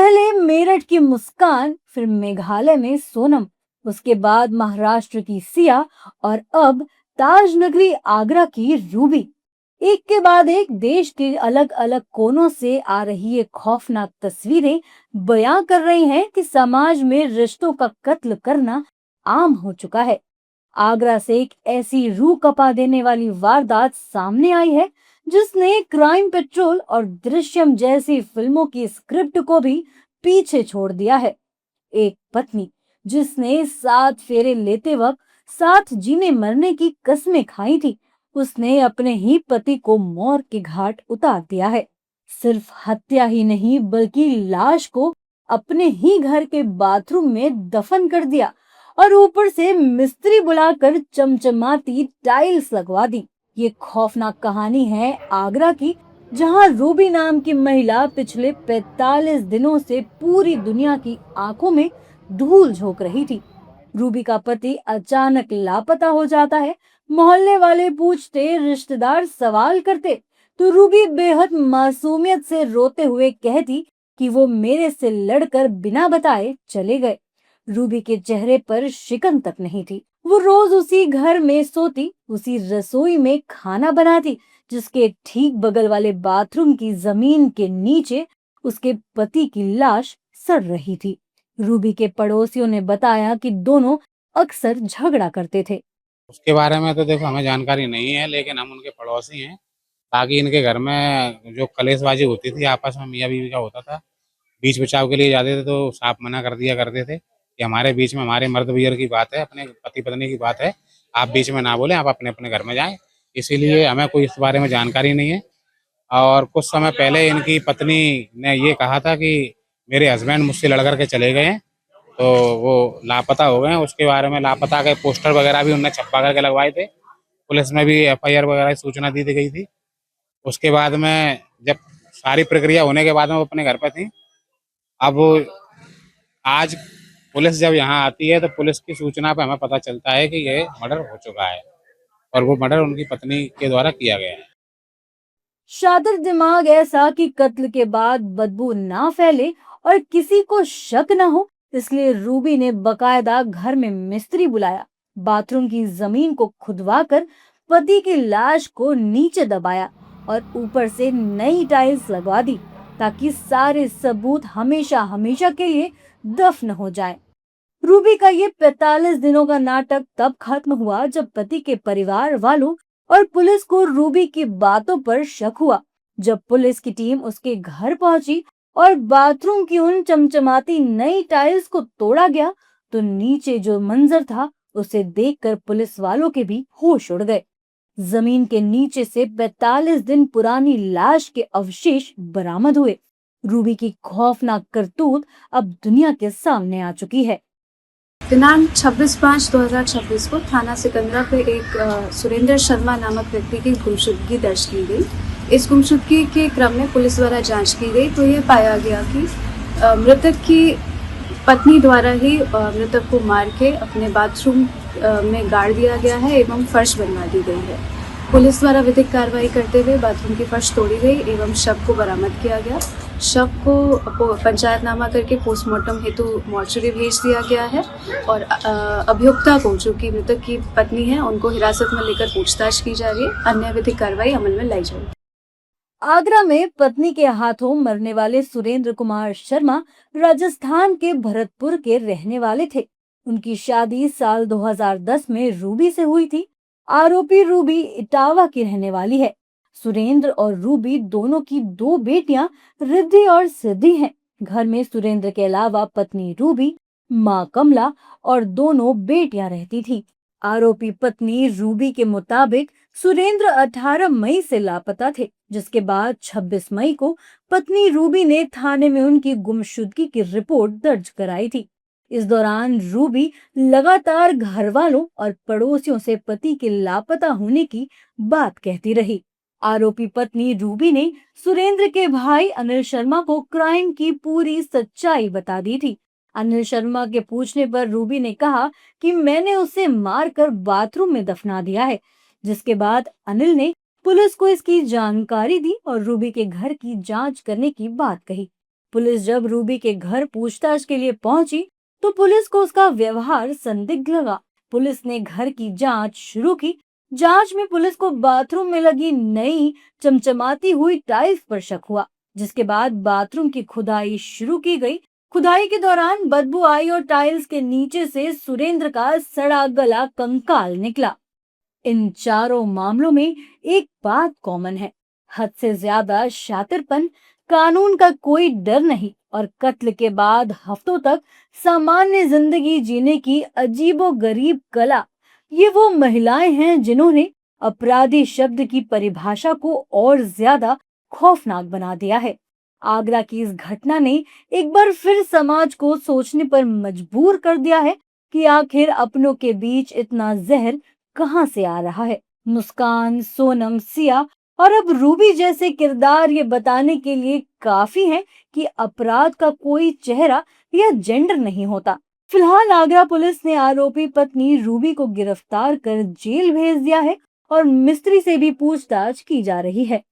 पहले मेरठ की मुस्कान, फिर मेघालय में सोनम, उसके बाद महाराष्ट्र की सिया और अब ताज नगरी आगरा की रूबी। एक के बाद एक देश के अलग अलग कोनों से आ रही ये खौफनाक तस्वीरें बयां कर रही हैं कि समाज में रिश्तों का कत्ल करना आम हो चुका है। आगरा से एक ऐसी रूह कपा देने वाली वारदात सामने आई है जिसने क्राइम पेट्रोल और दृश्यम जैसी फिल्मों की स्क्रिप्ट को भी पीछे छोड़ दिया है। एक पत्नी जिसने 7 फेरे लेते वक्त साथ जीने मरने की कस्में खाई थी, उसने अपने ही पति को मौत के घाट उतार दिया है। सिर्फ हत्या ही नहीं बल्कि लाश को अपने ही घर के बाथरूम में दफन कर दिया और ऊपर से मिस्त्री बुलाकर चमचमाती टाइल्स लगवा दी। ये खौफनाक कहानी है आगरा की, जहां रूबी नाम की महिला पिछले 45 दिनों से पूरी दुनिया की आंखों में धूल झोंक रही थी। रूबी का पति अचानक लापता हो जाता है। मोहल्ले वाले पूछते, रिश्तेदार सवाल करते, तो रूबी बेहद मासूमियत से रोते हुए कहती कि वो मेरे से लड़कर बिना बताए चले गए। रूबी के चेहरे पर शिकन तक नहीं थी। वो रोज उसी घर में सोती, उसी रसोई में खाना बनाती, जिसके ठीक बगल वाले बाथरूम की जमीन के नीचे उसके पति की लाश सड़ रही थी। रूबी के पड़ोसियों ने बताया कि दोनों अक्सर झगड़ा करते थे। उसके बारे में तो देखो हमें जानकारी नहीं है, लेकिन हम उनके पड़ोसी हैं। ताकि इनके घर में जो कलेशबाजी होती थी आपस में, मियाँ बीवी का होता था, बीच बचाव के लिए जाते थे तो साफ मना कर दिया करते थे कि हमारे बीच में, हमारे मर्द बियर की बात है, अपने पति पत्नी की बात है, आप बीच में ना बोलें, आप अपने अपने घर में जाएं। इसीलिए हमें कोई इस बारे में जानकारी नहीं है। और कुछ समय पहले इनकी पत्नी ने ये कहा था कि मेरे हस्बैंड मुझसे लड़ करके चले गए हैं, तो वो लापता हो गए हैं। उसके बारे में लापता के पोस्टर वगैरह भी उनने छपा करके लगवाए थे। पुलिस में भी एफआईआर वगैरह की सूचना दी गई थी। उसके बाद में जब सारी प्रक्रिया होने के बाद में वो अपने घर पे थी। अब आज पुलिस जब यहाँ आती है तो पुलिस की सूचना पे हमें पता चलता है कि ये मर्डर हो चुका है और वो मर्डर उनकी पत्नी के द्वारा किया गया है। शातिर दिमाग ऐसा कि कत्ल के बाद बदबू ना फैले और किसी को शक न हो, इसलिए रूबी ने बकायदा घर में मिस्त्री बुलाया, बाथरूम की जमीन को खुदवाकर पति की लाश को नीचे दबाया और ऊपर से नई टाइल्स लगवा दी, ताकि सारे सबूत हमेशा हमेशा के लिए दफन हो जाए। रूबी का ये 45 दिनों का नाटक तब खत्म हुआ जब पति के परिवार वालों और पुलिस को रूबी की बातों पर शक हुआ। जब पुलिस की टीम उसके घर पहुंची और बाथरूम की उन चमचमाती नई टाइल्स को तोड़ा गया, तो नीचे जो मंजर था उसे देखकर पुलिस वालों के भी होश उड़ गए। जमीन के नीचे से 45 दिन पुरानी लाश के अवशेष बरामद हुए। रूबी की खौफनाक करतूत अब दुनिया के सामने आ चुकी है। दिनांक 26/5/2026 को थाना सिकंदरा पे एक सुरेंद्र शर्मा नामक व्यक्ति की गुमशुदगी दर्ज की गई। इस गुमशुदगी के क्रम में पुलिस द्वारा जांच की गई तो ये पाया गया कि मृतक की पत्नी द्वारा ही मृतक को मार के अपने बाथरूम में गाड़ दिया गया है एवं फर्श बनवा दी गई है। पुलिस द्वारा विधिक कार्रवाई करते हुए बाथरूम की फर्श तोड़ी गई एवं शव को बरामद किया गया। शव को पंचायतनामा करके पोस्टमार्टम हेतु मॉर्चरी भेज दिया गया है और अभियुक्ता को, जो कि मृतक की पत्नी है, उनको हिरासत में लेकर पूछताछ की जा रही है। अन्य विधिक कार्रवाई अमल में लाई जाएगी। आगरा में पत्नी के हाथों मरने वाले सुरेंद्र कुमार शर्मा राजस्थान के भरतपुर के रहने वाले थे। उनकी शादी साल 2010 में रूबी से हुई थी। आरोपी रूबी इटावा की रहने वाली है। सुरेंद्र और रूबी दोनों की 2 बेटियां रिद्धि और सिद्धि हैं। घर में सुरेंद्र के अलावा पत्नी रूबी, मां कमला और 2 बेटियां रहती थी। आरोपी पत्नी रूबी के मुताबिक सुरेंद्र 18 मई से लापता थे, जिसके बाद 26 मई को पत्नी रूबी ने थाने में उनकी गुमशुदगी की रिपोर्ट दर्ज कराई थी। इस दौरान रूबी लगातार घर वालों और पड़ोसियों से पति के लापता होने की बात कहती रही। आरोपी पत्नी रूबी ने सुरेंद्र के भाई अनिल शर्मा को क्राइम की पूरी सच्चाई बता दी थी। अनिल शर्मा के पूछने पर रूबी ने कहा कि मैंने उसे मारकर बाथरूम में दफना दिया है, जिसके बाद अनिल ने पुलिस को इसकी जानकारी दी और रूबी के घर की जांच करने की बात कही। पुलिस जब रूबी के घर पूछताछ के लिए पहुंची तो पुलिस को उसका व्यवहार संदिग्ध लगा। पुलिस ने घर की जांच शुरू की। जांच में पुलिस को बाथरूम में लगी नई चमचमाती हुई टाइल्स पर शक हुआ, जिसके बाद बाथरूम की खुदाई शुरू की गई। खुदाई के दौरान बदबू आई और टाइल्स के नीचे से सुरेंद्र का सड़ा गला कंकाल निकला। इन चारों मामलों में एक बात कॉमन है, हद से ज्यादा शातिरपन, कानून का कोई डर नहीं और कत्ल के बाद हफ्तों तक सामान्य जिंदगी जीने की अजीबोगरीब कला। ये वो महिलाएं हैं जिन्होंने अपराधी शब्द की परिभाषा को और ज्यादा खौफनाक बना दिया है। आगरा की इस घटना ने एक बार फिर समाज को सोचने पर मजबूर कर दिया है कि आखिर अपनों के बीच इतना जहर कहां से आ रहा है। मुस्कान, सोनम, सिया और अब रूबी जैसे किरदार ये बताने के लिए काफी हैं कि अपराध का कोई चेहरा या जेंडर नहीं होता। फिलहाल आगरा पुलिस ने आरोपी पत्नी रूबी को गिरफ्तार कर जेल भेज दिया है और मिस्त्री से भी पूछताछ की जा रही है।